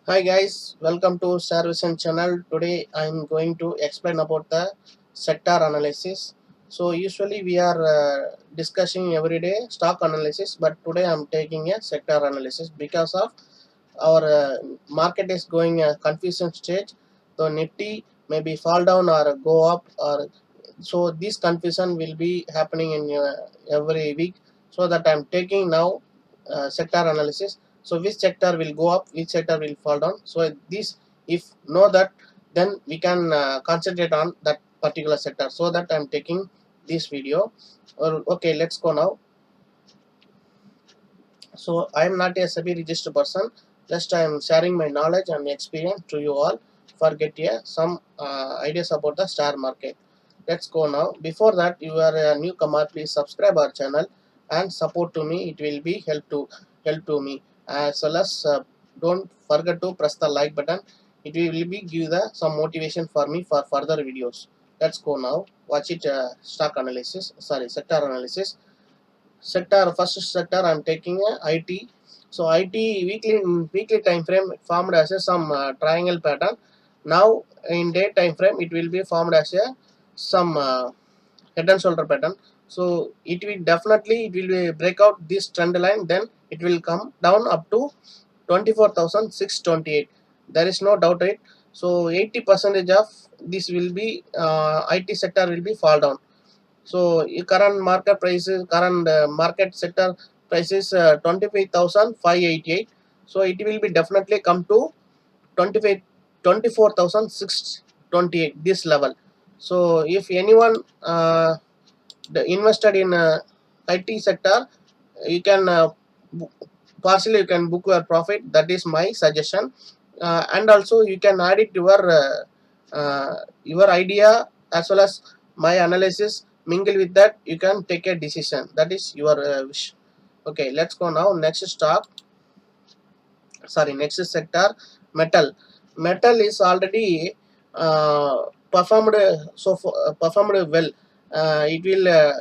Hi guys, welcome to Service channel. Today I am going to explain about the sector analysis. So usually we are discussing every day stock analysis, but today I am taking a sector analysis because of our market is going a confusion stage. So Nifty maybe fall down or go up, or so this confusion will be happening in every week. So that I am taking now sector analysis. So which sector will go up, which sector will fall down. So this, if know that, then we can concentrate on that particular sector. So that I'm taking this video. Okay, let's go now. So I am not a SEBI registered person. Just I am sharing my knowledge and experience to you all for get some ideas about the share market. Let's go now. Before that, you are a newcomer, please subscribe our channel and support to me. It will be help to me, as well as don't forget to press the like button. It will be give the some motivation for me for further videos. Let's go now. Watch it. Stock analysis. Sorry, sector analysis. First sector I'm taking IT. So IT weekly time frame formed as a some triangle pattern. Now in day time frame it will be formed as a some head and shoulder pattern. So it will be break out this trend line, then it will come down up to 24,628. There is no doubt it. So 80% of this will be IT sector will be fall down. So current market prices, current market sector prices 25,588. So it will be definitely come to 25 24,628 this level. So if anyone invested in IT sector, you can partially you can book your profit. That is my suggestion. And also you can add it your idea as well as my analysis, mingle with that, you can take a decision. That is your wish. Okay, let's go now. Next sector, metal is already performed performed well. It will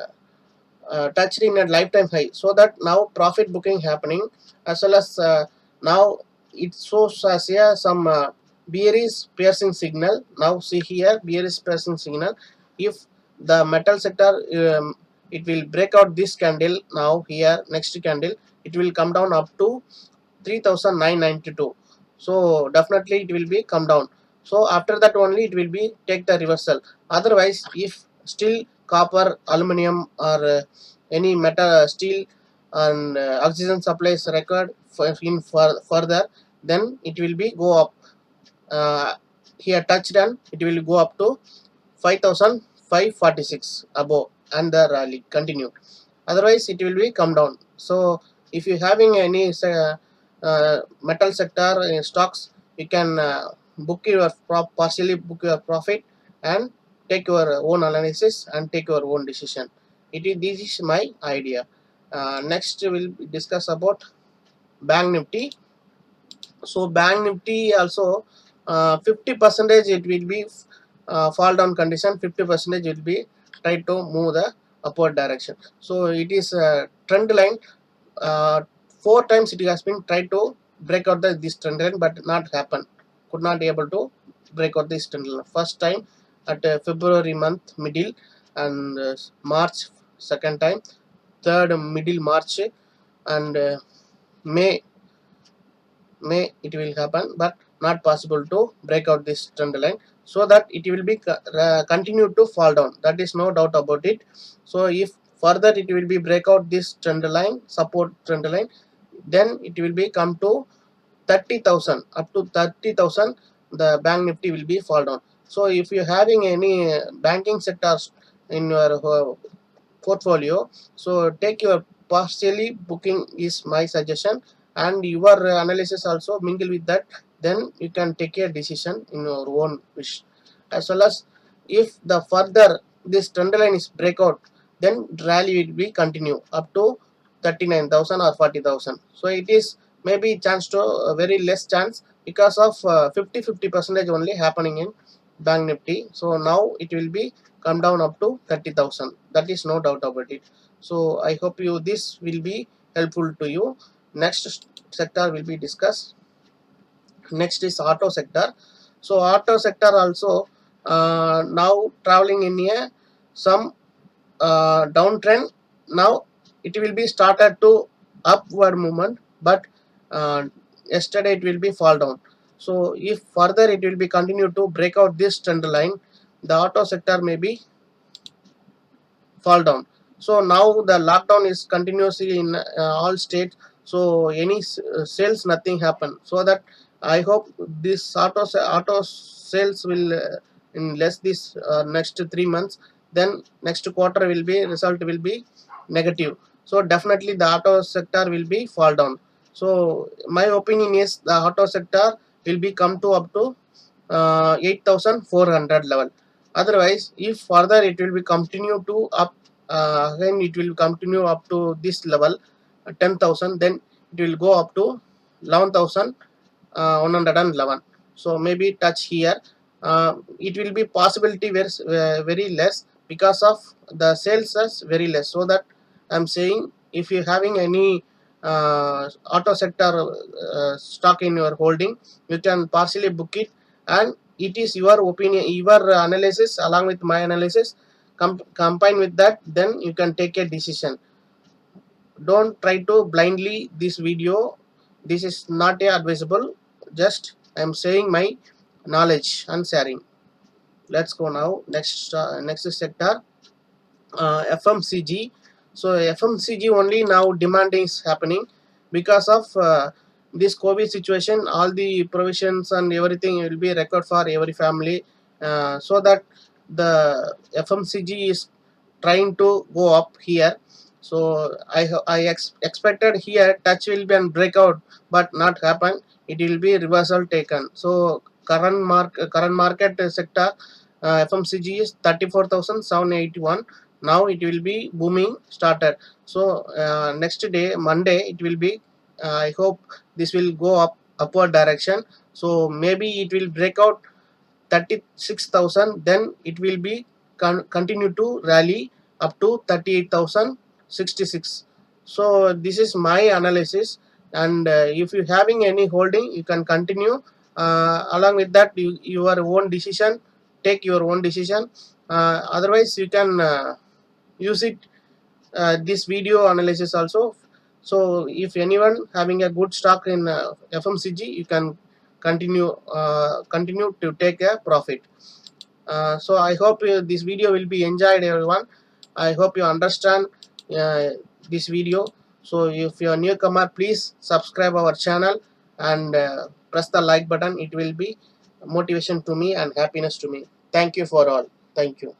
touched in a lifetime high, so that now profit booking happening, as well as now it shows us here some bearish piercing signal. Now see here, bearish piercing signal. If the metal sector, it will break out this candle. Now here next candle it will come down up to 3,992. So definitely it will be come down. So after that only it will be take the reversal. Otherwise, if still copper, aluminum, or any metal, steel, and oxygen supplies record further, then it will be go up. uh, Here touched and it will go up to 5,546 above, and the rally continue. Otherwise it will be come down. So if you having any metal sector stocks, you can partially book your profit and take your own analysis and take your own decision. This is my idea. Next we'll discuss about bank nifty. So bank nifty also 50 percentage it will be fall down condition, 50 percentage will be try to move the upward direction. So it is a trend line. uh, Four times it has been tried to break out this trend line, but not happen, could not able to break out this trend line. First time at February month middle, and March second time, third middle March, and May it will happen, but not possible to break out this trend line. So that it will be continue to fall down, that is no doubt about it. So if further it will be break out this trend line, support trend line, then it will be come to 30,000, up to 30,000 the bank nifty will be fall down. So if you having any banking sectors in your portfolio, so take your partially booking is my suggestion, and your analysis also mingle with that, then you can take a decision in your own wish. As well as if the further this trend line is breakout, then rally will be continue up to 39,000 or 40,000. So it is maybe chance to very less chance, because of 50 percentage only happening in bank nifty. So now it will be come down up to 30,000. That is no doubt about it. So I hope you this will be helpful to you. Next sector will be discussed Next is auto sector. So auto sector also now traveling in a some downtrend. Now it will be started to upward movement, but yesterday it will be fall down. So if further it will be continue to break out this trend line, the auto sector may be fall down. So now the lockdown is continuously in all states, so any sales nothing happen. So that I hope this auto sales will in less this next 3 months, then next quarter will be result will be negative. So definitely the auto sector will be fall down. So my opinion is the auto sector will be come to up to 8400 level. Otherwise if further it will be continue to up, again it will continue up to this level 10,000, then it will go up to 11,111. So maybe touch here. It will be possibility very less because of the sales is very less. So that I'm saying if you having any auto sector stock in your holding, you can partially book it, and it is your opinion, your analysis along with my analysis combine with that, then you can take a decision. Don't try to blindly this video. This is not a advisable, just I am saying my knowledge and sharing. Let's go now next sector, FMCG. So FMCG only now demand is happening because of this COVID situation. All the provisions and everything will be record for every family, so that the FMCG is trying to go up here. So I expected here touch will be and breakout, but not happen. It will be reversal taken. So current market sector, FMCG is 34,781. Now it will be booming started. So next day Monday it will be, I hope this will go up upward direction. So maybe it will break out 36,000, then it will be continue to rally up to 38,066. So this is my analysis, and if you having any holding you can continue. Along with that, your own decision, take your own decision. Otherwise you can use it, this video analysis also. So if anyone having a good stock in FMCG, you can continue to take a profit. So I hope this video will be enjoyed, everyone. I hope you understand uh, this video. So if you are newcomer, please subscribe our channel and press the like button. It will be motivation to me and happiness to me. Thank you for all. Thank you.